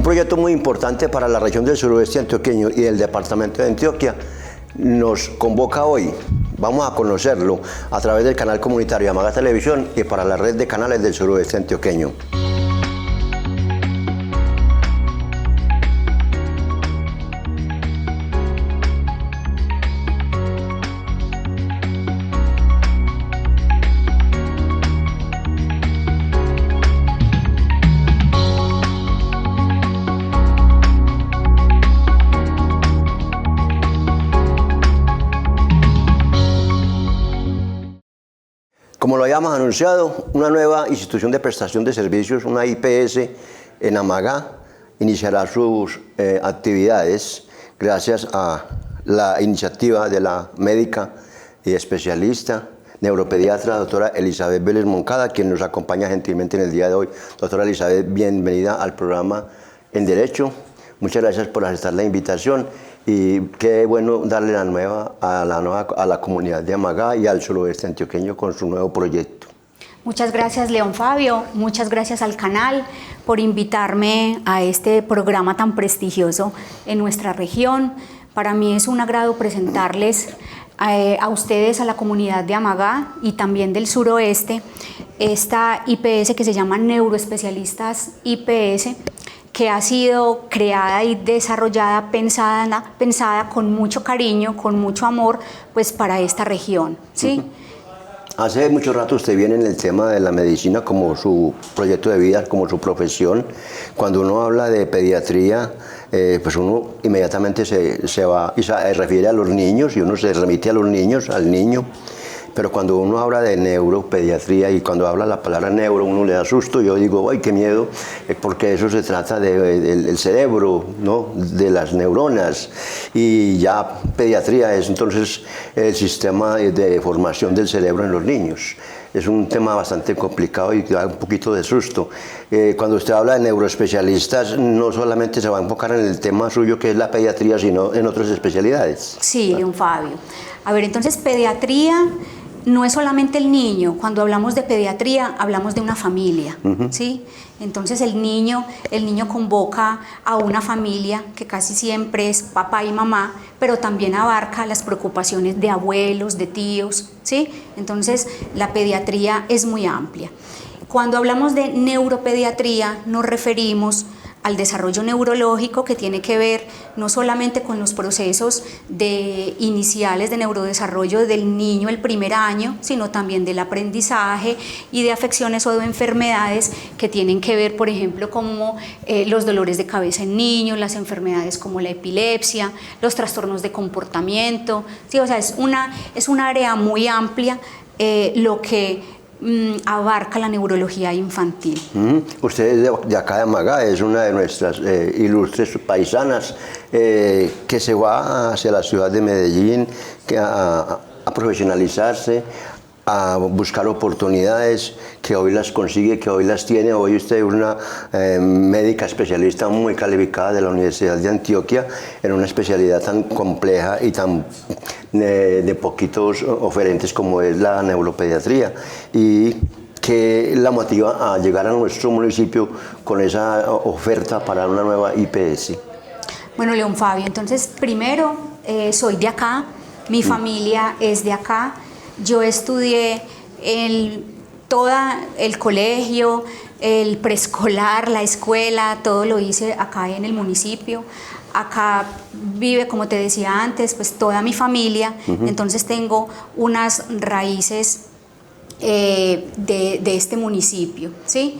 proyecto muy importante para la región del suroeste antioqueño y el departamento de Antioquia nos convoca hoy. Vamos a conocerlo a través del canal comunitario Amaga Televisión y para la red de canales del suroeste antioqueño. Como lo habíamos anunciado, una nueva institución de prestación de servicios, una IPS en Amaga, iniciará sus actividades gracias a la iniciativa de la médica y especialista neuropediatra, doctora Elizabeth Vélez Moncada, quien nos acompaña gentilmente en el día de hoy. Doctora Elizabeth, bienvenida al programa En Derecho. Muchas gracias por aceptar la invitación. Y qué bueno darle la nueva a la comunidad de Amaga y al suroeste antioqueño con su nuevo proyecto. Muchas gracias, León Fabio, muchas gracias al canal por invitarme a este programa tan prestigioso en nuestra región. Para mí es un agrado presentarles a ustedes, a la comunidad de Amaga y también del suroeste, esta IPS que se llama Neuroespecialistas IPS, que ha sido creada y desarrollada, pensada con mucho cariño, con mucho amor, pues para esta región, ¿sí? Hace mucho rato usted viene en el tema de la medicina como su proyecto de vida, como su profesión. Cuando uno habla de pediatría, pues uno inmediatamente se va y se refiere a los niños y uno se remite a los niños, al niño. Pero cuando uno habla de neuropediatría y cuando habla la palabra neuro, uno le da susto. Yo digo, ¡ay, qué miedo! Porque eso se trata del cerebro, ¿no? De las neuronas. Y ya pediatría es entonces el sistema de formación del cerebro en los niños. Es un tema bastante complicado y da un poquito de susto. Cuando usted habla de neuroespecialistas, no solamente se va a enfocar en el tema suyo, que es la pediatría, sino en otras especialidades. Sí, don Fabio. A ver, entonces, pediatría no es solamente el niño. Cuando hablamos de pediatría, hablamos de una familia, ¿sí? Entonces el niño convoca a una familia que casi siempre es papá y mamá, pero también abarca las preocupaciones de abuelos, de tíos, ¿sí? Entonces la pediatría es muy amplia. Cuando hablamos de neuropediatría, nos referimos al desarrollo neurológico, que tiene que ver no solamente con los procesos iniciales de neurodesarrollo del niño el primer año, sino también del aprendizaje y de afecciones o de enfermedades que tienen que ver, por ejemplo, como los dolores de cabeza en niños, las enfermedades como la epilepsia, los trastornos de comportamiento, ¿sí? O sea, es una área muy amplia lo que abarca la neurología infantil. Usted es de acá de Amaga, es una de nuestras ilustres paisanas que se va hacia la ciudad de Medellín a profesionalizarse, a buscar oportunidades, que hoy las consigue, que hoy las tiene. Hoy usted es una médica especialista muy calificada de la Universidad de Antioquia en una especialidad tan compleja y tan de poquitos oferentes como es la neuropediatría, y que la motiva a llegar a nuestro municipio con esa oferta para una nueva IPS. Bueno, León Fabio, entonces primero soy de acá, mi familia es de acá. Yo estudié todo el colegio, el preescolar, la escuela, todo lo hice acá en el municipio. Acá vive, como te decía antes, pues toda mi familia, entonces tengo unas raíces de este municipio, ¿sí?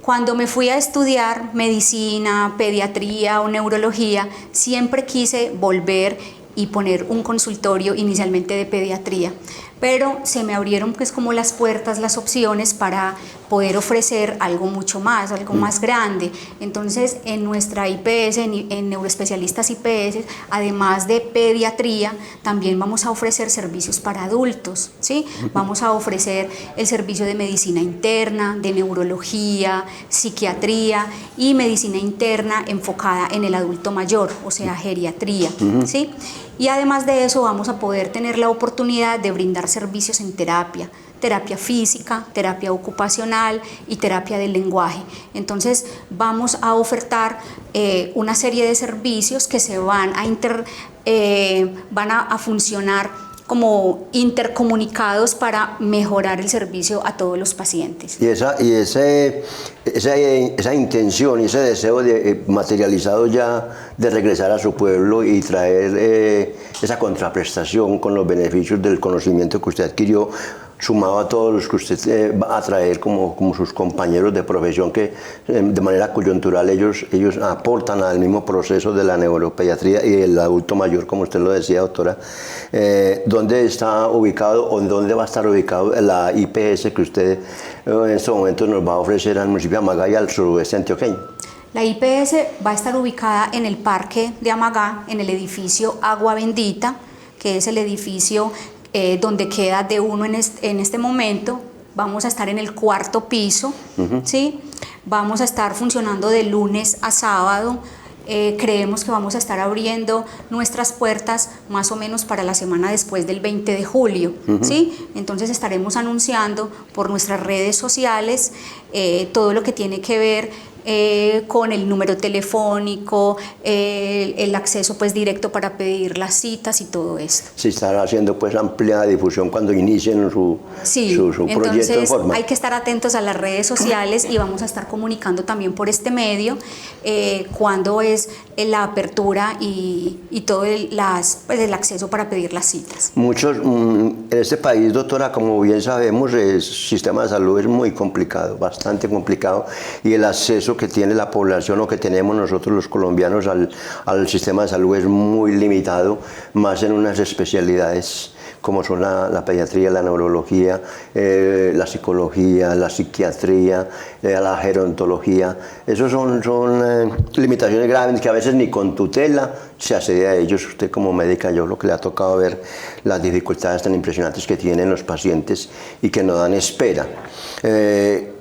Cuando me fui a estudiar medicina, pediatría o neurología, siempre quise volver y poner un consultorio inicialmente de pediatría, pero se me abrieron pues como las puertas, las opciones para poder ofrecer algo mucho más, algo más grande. Entonces en nuestra IPS, en Neuroespecialistas IPS, además de pediatría, también vamos a ofrecer servicios para adultos, ¿sí? Vamos a ofrecer el servicio de medicina interna, de neurología, psiquiatría y medicina interna enfocada en el adulto mayor, o sea, geriatría, ¿sí? Y además de eso vamos a poder tener la oportunidad de brindar servicios en terapia física, terapia ocupacional y terapia del lenguaje. Entonces vamos a ofertar una serie de servicios que se van a funcionar como intercomunicados para mejorar el servicio a todos los pacientes. Y esa intención y ese deseo materializado ya de regresar a su pueblo y traer esa contraprestación con los beneficios del conocimiento que usted adquirió, sumado a todos los que usted va a traer como sus compañeros de profesión, que de manera coyuntural ellos aportan al mismo proceso de la neuropediatría y el adulto mayor, como usted lo decía, doctora. ¿Dónde está ubicado o dónde va a estar ubicado la IPS que usted en estos momentos nos va a ofrecer al municipio de Amagá y al suroeste antioqueño? La IPS va a estar ubicada en el parque de Amagá, en el edificio Agua Bendita, que es el edificio donde queda de uno en este momento. Vamos a estar en el 4º piso, ¿sí? Vamos a estar funcionando de lunes a sábado. Creemos que vamos a estar abriendo nuestras puertas más o menos para la semana después del 20 de julio, ¿sí? Entonces estaremos anunciando por nuestras redes sociales todo lo que tiene que ver con el número telefónico, el acceso pues directo para pedir las citas y todo esto. Se estará haciendo pues amplia difusión cuando inicien su proyecto en forma. Hay que estar atentos a las redes sociales y vamos a estar comunicando también por este medio cuándo es la apertura y todo el acceso para pedir las citas. Muchos, en este país, doctora, como bien sabemos, el sistema de salud es muy complicado, bastante complicado, y el acceso que tiene la población o que tenemos nosotros los colombianos al sistema de salud es muy limitado, más en unas especialidades como son la pediatría, la neurología, la psicología, la psiquiatría, la gerontología. Esos son limitaciones graves que a veces ni con tutela se accede a ellos. Usted como médica, yo lo que le ha tocado ver las dificultades tan impresionantes que tienen los pacientes y que no dan espera.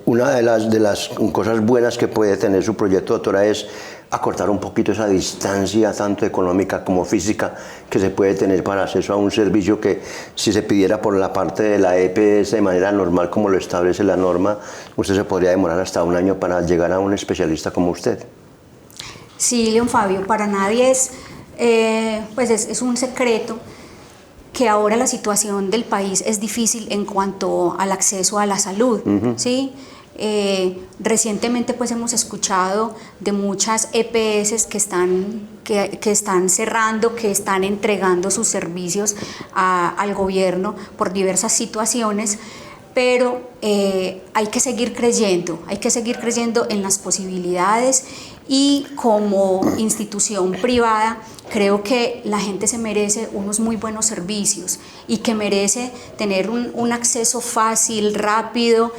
Una de las cosas buenas que puede tener su proyecto, doctora, es acortar un poquito esa distancia, tanto económica como física, que se puede tener para acceso a un servicio que, si se pidiera por la parte de la EPS de manera normal, como lo establece la norma, usted se podría demorar hasta 1 año para llegar a un especialista como usted. Sí, León Fabio, para nadie es un secreto que ahora la situación del país es difícil en cuanto al acceso a la salud, ¿sí? Recientemente pues hemos escuchado de muchas EPS que están cerrando, que están entregando sus servicios al gobierno por diversas situaciones, pero hay que seguir creyendo en las posibilidades, y como institución privada creo que la gente se merece unos muy buenos servicios y que merece tener un acceso fácil, rápido,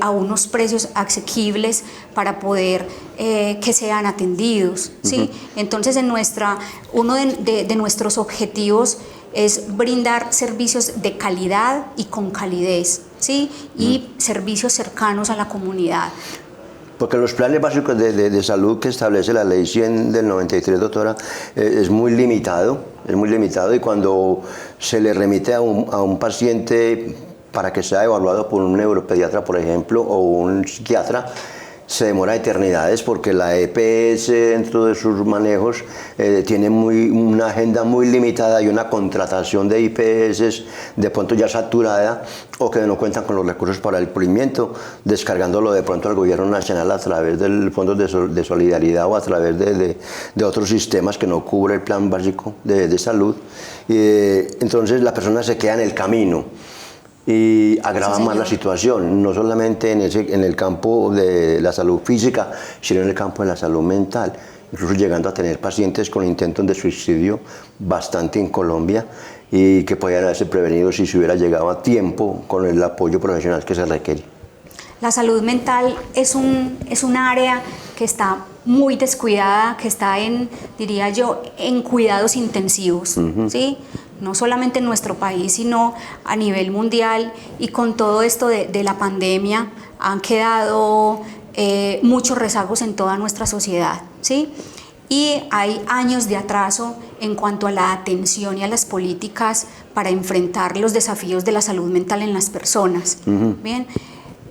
a unos precios asequibles para poder que sean atendidos, ¿sí? Entonces uno de nuestros objetivos es brindar servicios de calidad y con calidez, ¿sí? Y servicios cercanos a la comunidad. Porque los planes básicos de salud que establece la ley 100 del 93, doctora, es muy limitado, y cuando se le remite a un paciente para que sea evaluado por un neuropediatra, por ejemplo, o un psiquiatra, se demora eternidades, porque la EPS dentro de sus manejos tiene una agenda muy limitada y una contratación de IPS de pronto ya saturada, o que no cuentan con los recursos para el pulimiento, descargándolo de pronto al gobierno nacional a través del Fondo de Solidaridad o a través de otros sistemas que no cubre el plan básico de salud. Entonces la persona se queda en el camino y agrava más la situación, no solamente en el campo de la salud física, sino en el campo de la salud mental, incluso llegando a tener pacientes con intentos de suicidio bastante en Colombia, y que podían haberse prevenido si se hubiera llegado a tiempo con el apoyo profesional que se requiere. La salud mental es un área que está muy descuidada, que está diría yo, en cuidados intensivos, ¿sí? No solamente en nuestro país, sino a nivel mundial, y con todo esto de la pandemia han quedado muchos rezagos en toda nuestra sociedad, ¿sí? y hay años de atraso en cuanto a la atención y a las políticas para enfrentar los desafíos de la salud mental en las personas. Bien,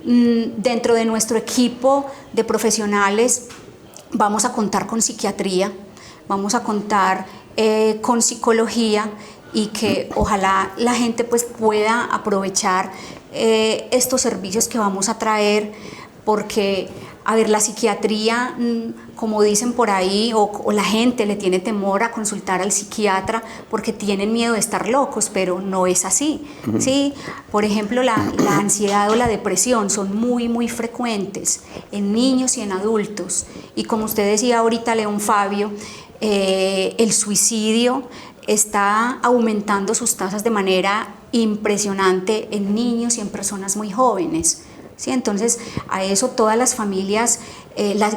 dentro de nuestro equipo de profesionales vamos a contar con psiquiatría, vamos a contar con psicología, y que ojalá la gente pues pueda aprovechar estos servicios que vamos a traer, porque a ver, la psiquiatría, como dicen por ahí, o la gente le tiene temor a consultar al psiquiatra porque tienen miedo de estar locos, pero no es así, ¿sí? Por ejemplo, la ansiedad o la depresión son muy frecuentes en niños y en adultos, y como usted decía ahorita, León Fabio, el suicidio está aumentando sus tasas de manera impresionante en niños y en personas muy jóvenes. ¿Sí? Entonces, a eso todas las familias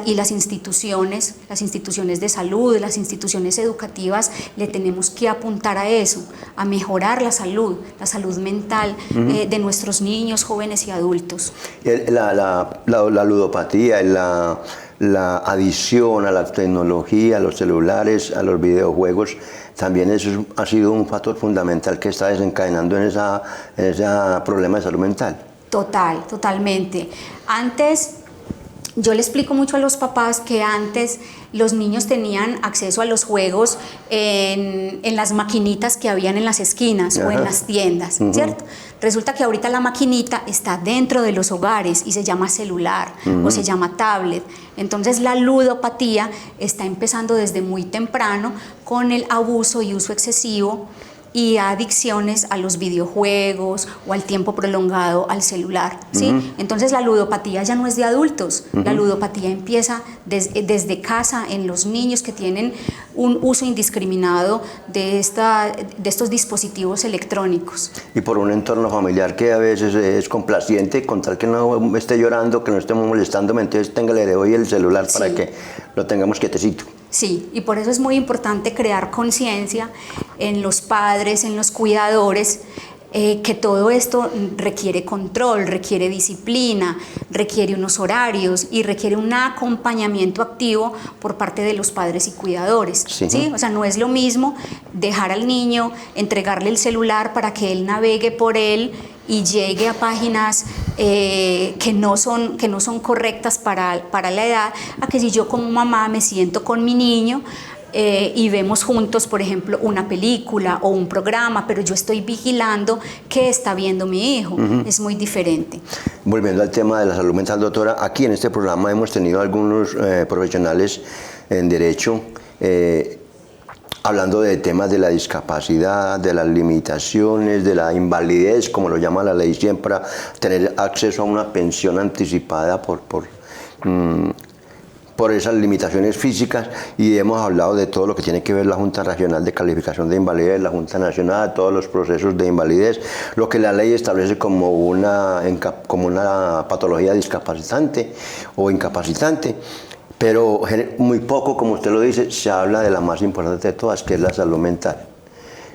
y las instituciones de salud, las instituciones educativas, le tenemos que apuntar a eso, a mejorar la salud mental de nuestros niños, jóvenes y adultos. La ludopatía, la adicción a la tecnología, a los celulares, a los videojuegos, también eso ha sido un factor fundamental que está desencadenando en ese problema de salud mental. Totalmente. Antes, yo le explico mucho a los papás que antes los niños tenían acceso a los juegos en las maquinitas que habían en las esquinas o en las tiendas, ¿cierto? Resulta que ahorita la maquinita está dentro de los hogares y se llama celular o se llama tablet. Entonces la ludopatía está empezando desde muy temprano con el abuso y uso excesivo y adicciones a los videojuegos o al tiempo prolongado al celular, ¿sí? Entonces la ludopatía ya no es de adultos, la ludopatía empieza desde casa en los niños que tienen un uso indiscriminado de estos dispositivos electrónicos. Y por un entorno familiar que a veces es complaciente, con tal que no esté llorando, que no estemos molestándome, entonces téngale de hoy el celular para que lo tengamos quietecito. Sí, y por eso es muy importante crear conciencia en los padres, en los cuidadores, que todo esto requiere control, requiere disciplina, requiere unos horarios y requiere un acompañamiento activo por parte de los padres y cuidadores. ¿Sí? O sea, no es lo mismo dejar al niño, entregarle el celular para que él navegue por él y llegue a páginas que no son correctas para la edad, a que si yo como mamá me siento con mi niño y vemos juntos, por ejemplo, una película o un programa, pero yo estoy vigilando qué está viendo mi hijo. Es muy diferente. Volviendo al tema de la salud mental, doctora, aquí en este programa hemos tenido algunos profesionales en derecho hablando de temas de la discapacidad, de las limitaciones, de la invalidez, como lo llama la ley siempre, tener acceso a una pensión anticipada por esas limitaciones físicas, y hemos hablado de todo lo que tiene que ver la Junta Regional de Calificación de Invalidez, la Junta Nacional, todos los procesos de invalidez, lo que la ley establece como una patología discapacitante o incapacitante. Pero muy poco, como usted lo dice, se habla de la más importante de todas, que es la salud mental.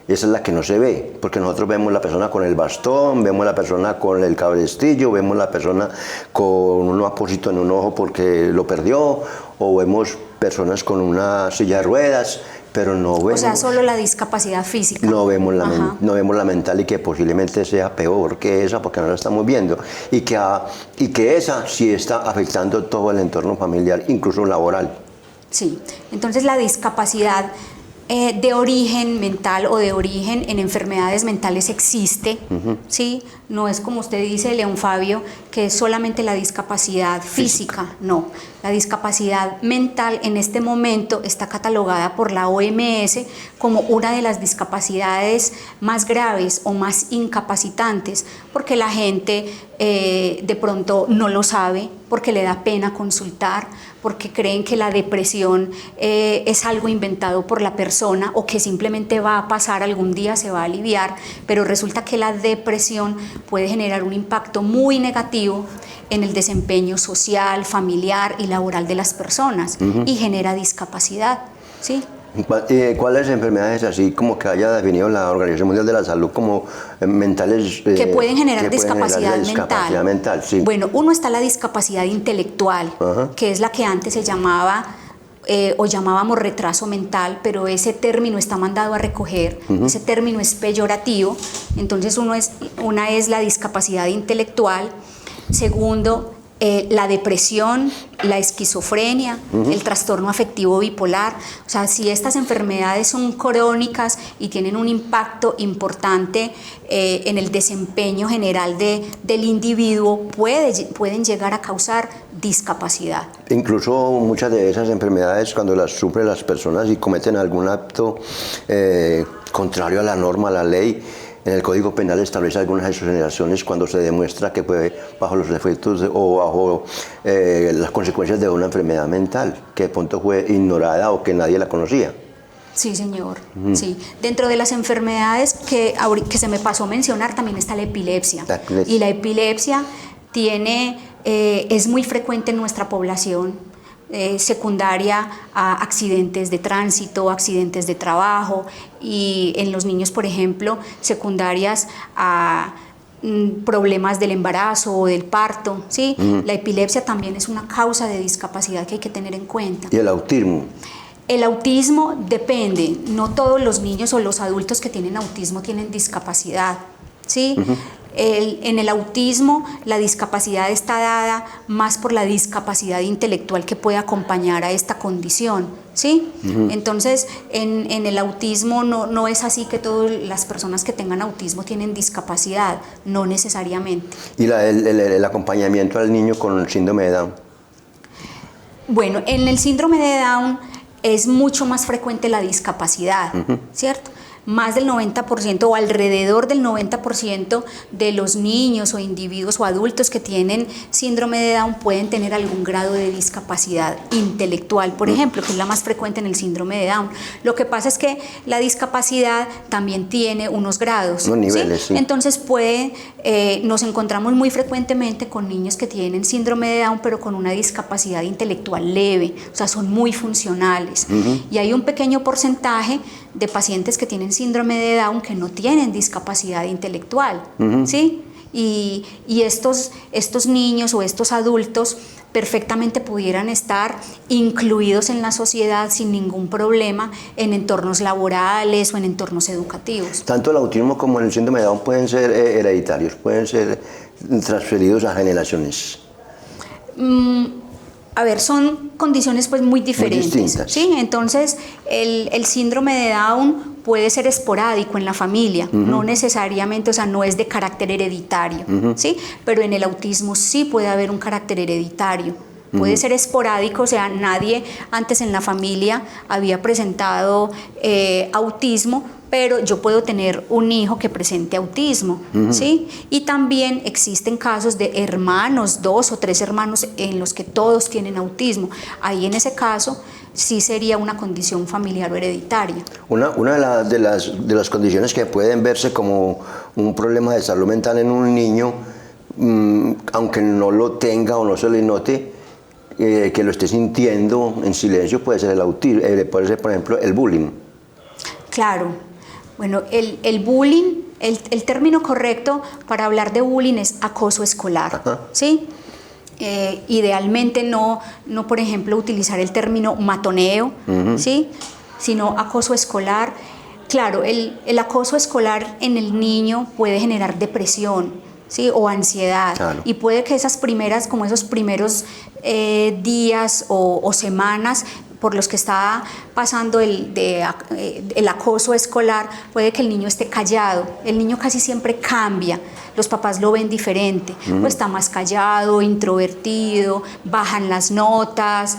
Esa es la que no se ve, porque nosotros vemos la persona con el bastón, vemos la persona con el cabrestillo, vemos la persona con un apósito en un ojo porque lo perdió, o vemos personas con una silla de ruedas, pero no vemos... O sea, solo la discapacidad física. No vemos la mental, y que posiblemente sea peor que esa porque no la estamos viendo. Y que esa sí está afectando todo el entorno familiar, incluso laboral. Sí, entonces la discapacidad de origen mental o de origen en enfermedades mentales existe, ¿sí? No es como usted dice, León Fabio, que es solamente la discapacidad física, no. La discapacidad mental en este momento está catalogada por la OMS como una de las discapacidades más graves o más incapacitantes, porque la gente de pronto no lo sabe, porque le da pena consultar, porque creen que la depresión es algo inventado por la persona o que simplemente va a pasar, algún día se va a aliviar, pero resulta que la depresión puede generar un impacto muy negativo en el desempeño social, familiar y laboral de las personas y genera discapacidad, ¿sí? ¿Cuáles enfermedades así como que haya definido la Organización Mundial de la Salud como mentales que pueden generar discapacidad mental? Sí. Bueno, uno está la discapacidad intelectual, que es la que antes se llamaba o llamábamos retraso mental, pero ese término está mandado a recoger, ese término es peyorativo. Entonces una es la discapacidad intelectual, segundo, la depresión, la esquizofrenia, el trastorno afectivo bipolar. O sea, si estas enfermedades son crónicas y tienen un impacto importante en el desempeño general del individuo, pueden llegar a causar discapacidad. Incluso muchas de esas enfermedades, cuando las sufren las personas y cometen algún acto contrario a la norma, a la ley, en el Código Penal establece algunas exoneraciones cuando se demuestra que fue bajo los efectos o bajo las consecuencias de una enfermedad mental, que de pronto fue ignorada o que nadie la conocía. Sí, señor. Sí. Dentro de las enfermedades que se me pasó a mencionar también está la epilepsia. Y la epilepsia es muy frecuente en nuestra población. Secundaria a accidentes de tránsito, accidentes de trabajo, y en los niños, por ejemplo, secundarias a problemas del embarazo o del parto, ¿sí? La epilepsia también es una causa de discapacidad que hay que tener en cuenta. ¿Y el autismo? El autismo depende, no todos los niños o los adultos que tienen autismo tienen discapacidad, ¿sí? En el autismo la discapacidad está dada más por la discapacidad intelectual que puede acompañar a esta condición, ¿sí? Entonces en el autismo no es así que todas las personas que tengan autismo tienen discapacidad, no necesariamente. ¿Y el acompañamiento al niño con el síndrome de Down? Bueno, en el síndrome de Down es mucho más frecuente la discapacidad, ¿cierto? Más del 90% o alrededor del 90% de los niños o individuos o adultos que tienen síndrome de Down pueden tener algún grado de discapacidad intelectual, por ejemplo, que es la más frecuente en el síndrome de Down. Lo que pasa es que la discapacidad también tiene unos grados, unos niveles, ¿sí? Entonces nos encontramos muy frecuentemente con niños que tienen síndrome de Down pero con una discapacidad intelectual leve, o sea, son muy funcionales. Y hay un pequeño porcentaje de pacientes que tienen síndrome de Down que no tienen discapacidad intelectual, ¿sí? Y estos niños o estos adultos perfectamente pudieran estar incluidos en la sociedad sin ningún problema en entornos laborales o en entornos educativos. Tanto el autismo como el síndrome de Down pueden ser hereditarios, pueden ser transferidos a generaciones. A ver, son condiciones pues muy diferentes, muy distintas. ¿sí? Entonces el síndrome de Down puede ser esporádico en la familia, no necesariamente, o sea, no es de carácter hereditario, ¿sí? Pero en el autismo sí puede haber un carácter hereditario. Puede ser esporádico, o sea, nadie antes en la familia había presentado autismo, pero yo puedo tener un hijo que presente autismo, ¿sí? Y también existen casos de hermanos, 2 o 3 hermanos en los que todos tienen autismo. Ahí en ese caso sí sería una condición familiar o hereditaria. Una de las condiciones que pueden verse como un problema de salud mental en un niño, aunque no lo tenga o no se le note, que lo esté sintiendo en silencio, puede ser el autismo, puede ser, por ejemplo, el bullying. Claro. Bueno, el bullying, el término correcto para hablar de bullying es acoso escolar, ¿sí? Idealmente no, por ejemplo, utilizar el término matoneo, ¿sí? Sino acoso escolar. Claro, el acoso escolar en el niño puede generar depresión, ¿sí? O ansiedad, claro. Y puede que esos primeros días o semanas por los que está pasando el acoso escolar, puede que el niño esté callado. El niño casi siempre cambia, los papás lo ven diferente, pues está más callado, introvertido, bajan las notas,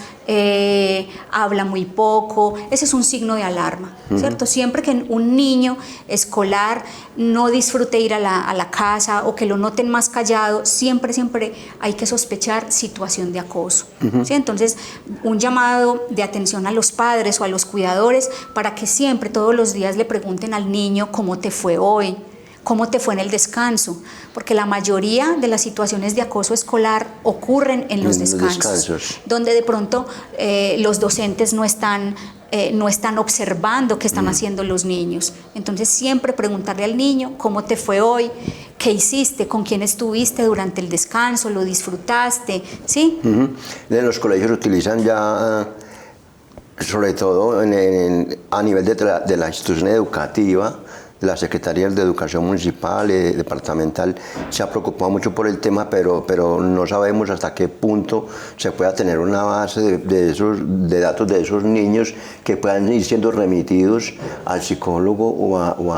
habla muy poco. Ese es un signo de alarma, ¿cierto? Siempre que un niño escolar no disfrute ir a la casa o que lo noten más callado, siempre hay que sospechar situación de acoso, ¿sí? Entonces, un llamado de atención a los padres o a los cuidadores para que siempre, todos los días, le pregunten al niño cómo te fue hoy, cómo te fue en el descanso, porque la mayoría de las situaciones de acoso escolar ocurren en los descansos, donde de pronto los docentes no están observando qué están haciendo los niños. Entonces siempre preguntarle al niño cómo te fue hoy, qué hiciste, con quién estuviste durante el descanso, lo disfrutaste, ¿sí? En los colegios utilizan ya sobre todo a nivel de la institución educativa, de las secretarías de educación municipal, departamental, se ha preocupado mucho por el tema, pero no sabemos hasta qué punto se pueda tener una base de datos de esos niños que puedan ir siendo remitidos al psicólogo o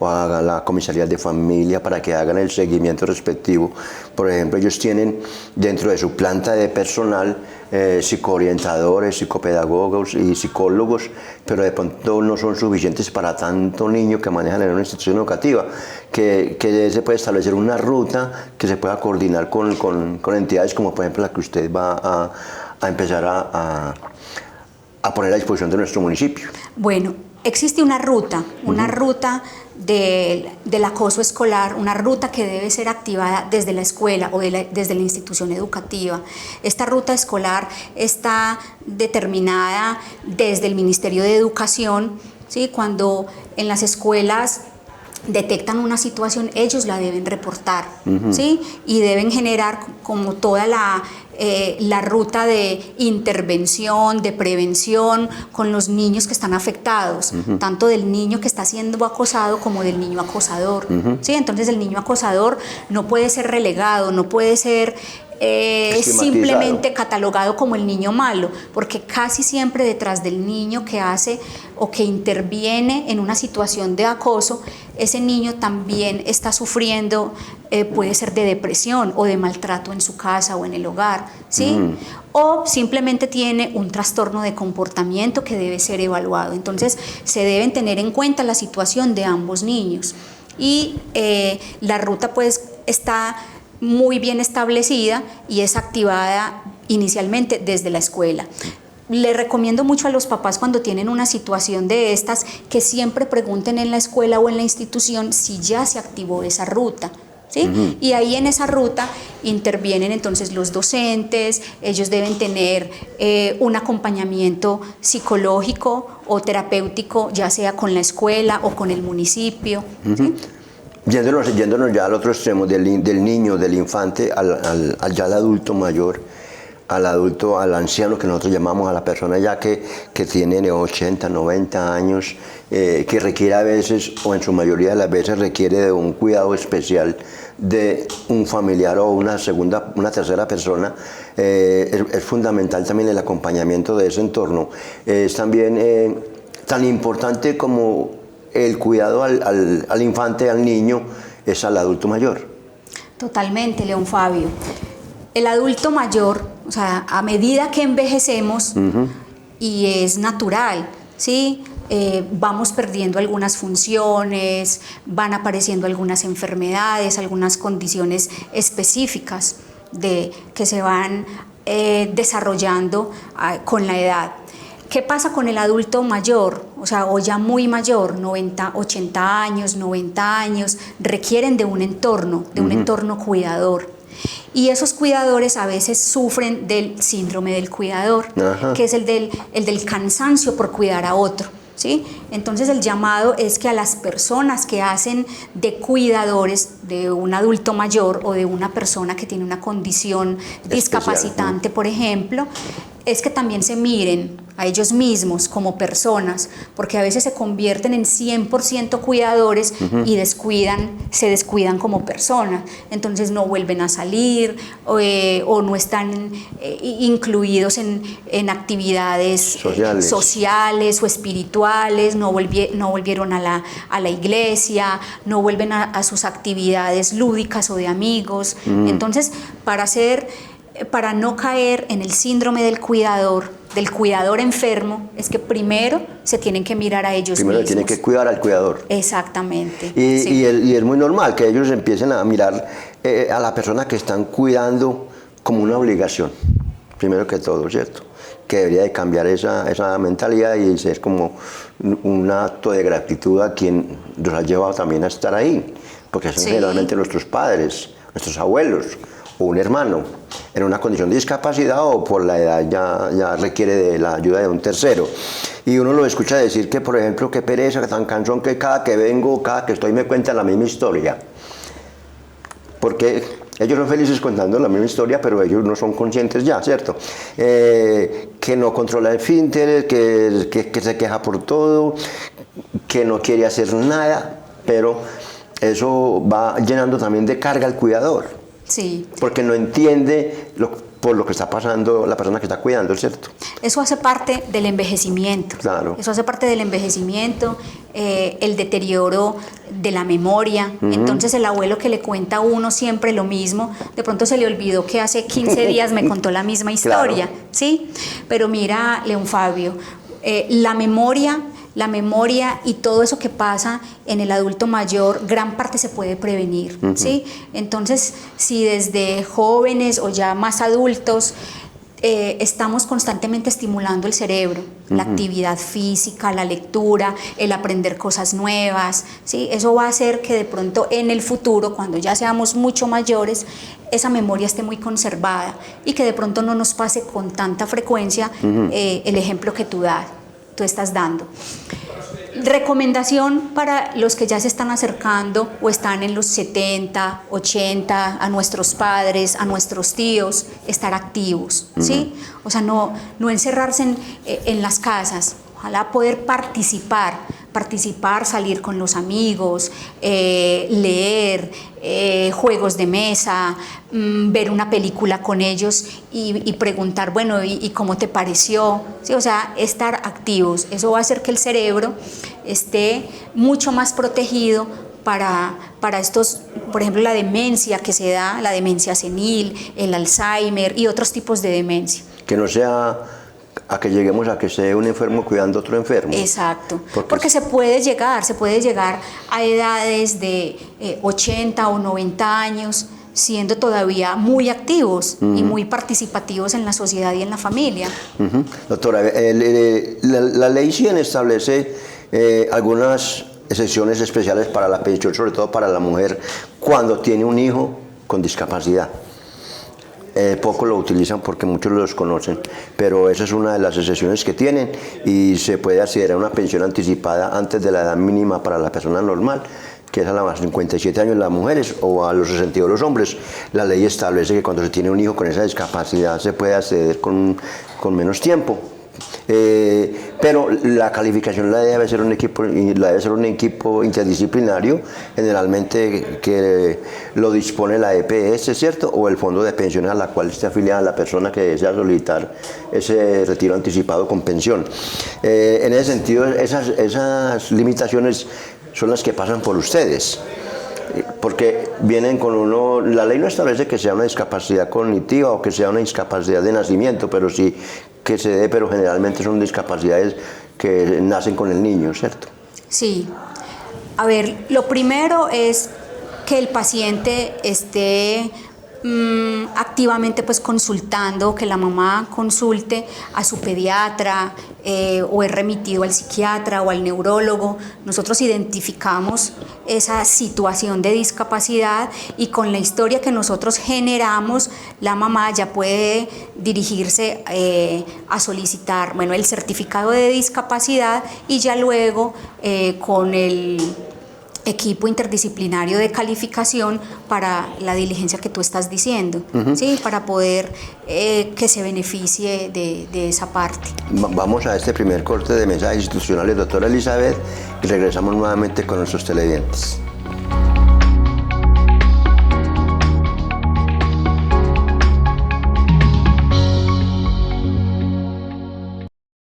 a la comisaría de familia para que hagan el seguimiento respectivo. Por ejemplo, ellos tienen dentro de su planta de personal psicoorientadores, psicopedagogos y psicólogos, pero de pronto no son suficientes para tanto niño que manejan en una institución educativa, que se puede establecer una ruta que se pueda coordinar con entidades como por ejemplo la que usted va a empezar a poner a disposición de nuestro municipio. Bueno, existe una ruta del acoso escolar, una ruta que debe ser activada desde la escuela o desde la institución educativa. Esta ruta escolar está determinada desde el Ministerio de Educación, ¿sí? Cuando en las escuelas detectan una situación, ellos la deben reportar, ¿sí? Y deben generar como toda la ruta de intervención, de prevención con los niños que están afectados, tanto del niño que está siendo acosado como del niño acosador, ¿sí? Entonces el niño acosador no puede ser relegado, no puede ser simplemente catalogado como el niño malo, porque casi siempre detrás del niño que hace o que interviene en una situación de acoso, ese niño también está sufriendo, puede ser de depresión o de maltrato en su casa o en el hogar, ¿sí? O simplemente tiene un trastorno de comportamiento que debe ser evaluado. Entonces se deben tener en cuenta la situación de ambos niños y la ruta pues está muy bien establecida y es activada inicialmente desde la escuela. Le recomiendo mucho a los papás cuando tienen una situación de estas que siempre pregunten en la escuela o en la institución si ya se activó esa ruta, ¿sí? Y ahí en esa ruta intervienen entonces los docentes, ellos deben tener un acompañamiento psicológico o terapéutico, ya sea con la escuela o con el municipio, ¿sí? Yéndonos ya al otro extremo, del niño, del infante, ya al adulto mayor, al anciano que nosotros llamamos, a la persona ya que tiene 80, 90 años, que requiere a veces, o en su mayoría de las veces, requiere de un cuidado especial de un familiar o una tercera persona. Es fundamental también el acompañamiento de ese entorno. Es también tan importante como el cuidado al infante, al niño, es al adulto mayor. Totalmente, León Fabio. El adulto mayor, o sea, a medida que envejecemos, y es natural, ¿sí? Vamos perdiendo algunas funciones, van apareciendo algunas enfermedades, algunas condiciones específicas que se van desarrollando con la edad. ¿Qué pasa con el adulto mayor? O sea, o ya muy mayor, 90, 80 años, 90 años, requieren de un entorno cuidador. Y esos cuidadores a veces sufren del síndrome del cuidador, que es el del cansancio por cuidar a otro, ¿sí? Entonces el llamado es que a las personas que hacen de cuidadores de un adulto mayor o de una persona que tiene una condición discapacitante, por ejemplo, es que también se miren a ellos mismos como personas, porque a veces se convierten en 100% cuidadores y se descuidan como personas, entonces no vuelven a salir o no están incluidos en actividades sociales o espirituales, no volvieron a la iglesia, no vuelven a sus actividades lúdicas o de amigos. Entonces, para no caer en el síndrome del cuidador enfermo, es que primero se tienen que mirar a ellos mismos. Primero tienen que cuidar al cuidador. Exactamente. Y es muy normal que ellos empiecen a mirar a la persona que están cuidando como una obligación, primero que todo, ¿cierto? Que debería de cambiar esa mentalidad y ser como un acto de gratitud a quien nos ha llevado también a estar ahí, porque son generalmente nuestros padres, nuestros abuelos, o un hermano en una condición de discapacidad o por la edad ya requiere de la ayuda de un tercero. Y uno lo escucha decir que, por ejemplo, qué pereza, que tan cansón que cada que vengo, cada que estoy me cuentan la misma historia. Porque Ellos son felices contando la misma historia, pero ellos no son conscientes ya, ¿cierto? Que no controla el esfínter, que se queja por todo, que no quiere hacer nada, pero eso va llenando también de carga al cuidador. Sí. Porque no entiende por lo que está pasando la persona que está cuidando, ¿cierto? Eso hace parte del envejecimiento. Claro. Eso hace parte del envejecimiento, el deterioro de la memoria. Entonces el abuelo que le cuenta a uno siempre lo mismo, de pronto se le olvidó que hace 15 días me contó la misma historia, claro. ¿Sí? Pero mira, León Fabio, la memoria y todo eso que pasa en el adulto mayor, gran parte se puede prevenir, ¿sí? Entonces, si desde jóvenes o ya más adultos estamos constantemente estimulando el cerebro, la actividad física, la lectura, el aprender cosas nuevas, ¿sí? Eso va a hacer que de pronto en el futuro, cuando ya seamos mucho mayores, esa memoria esté muy conservada y que de pronto no nos pase con tanta frecuencia el ejemplo que tú estás dando. Recomendación para los que ya se están acercando o están en los 70, 80, a nuestros padres, a nuestros tíos, estar activos, ¿sí? O sea, no encerrarse en las casas, ojalá poder participar, salir con los amigos, leer, juegos de mesa, ver una película con ellos y preguntar, bueno, ¿y cómo te pareció? ¿Sí? O sea, estar activos. Eso va a hacer que el cerebro esté mucho más protegido para estos, por ejemplo, la demencia que se da, la demencia senil, el Alzheimer y otros tipos de demencia. Que no sea a que lleguemos a que sea un enfermo cuidando a otro enfermo. Exacto, porque se puede llegar a edades de 80 o 90 años siendo todavía muy activos y muy participativos en la sociedad y en la familia. Doctora, la ley 100 establece algunas excepciones especiales para la pensión, sobre todo para la mujer, cuando tiene un hijo con discapacidad. Poco lo utilizan porque muchos lo desconocen, pero esa es una de las excepciones que tienen y se puede acceder a una pensión anticipada antes de la edad mínima para la persona normal, que es a los 57 años las mujeres o a los 62 los hombres. La ley establece que cuando se tiene un hijo con esa discapacidad se puede acceder con menos tiempo. Pero la calificación la debe ser un equipo interdisciplinario, generalmente que lo dispone la EPS, ¿cierto? O el fondo de pensiones a la cual esté afiliada la persona que desea solicitar ese retiro anticipado con pensión. En ese sentido, esas limitaciones son las que pasan por ustedes, porque vienen con uno. La ley no establece que sea una discapacidad cognitiva o que sea una discapacidad de nacimiento, pero sí que se dé, pero generalmente son discapacidades que nacen con el niño, ¿cierto? Sí. A ver, lo primero es que el paciente esté activamente pues consultando, que la mamá consulte a su pediatra o es remitido al psiquiatra o al neurólogo. Nosotros identificamos esa situación de discapacidad y con la historia que nosotros generamos, la mamá ya puede dirigirse a solicitar, bueno, el certificado de discapacidad y ya luego con el equipo interdisciplinario de calificación para la diligencia que tú estás diciendo, ¿sí? Para poder que se beneficie de esa parte. Vamos a este primer corte de mensajes institucionales, doctora Elizabeth, y regresamos nuevamente con nuestros televidentes.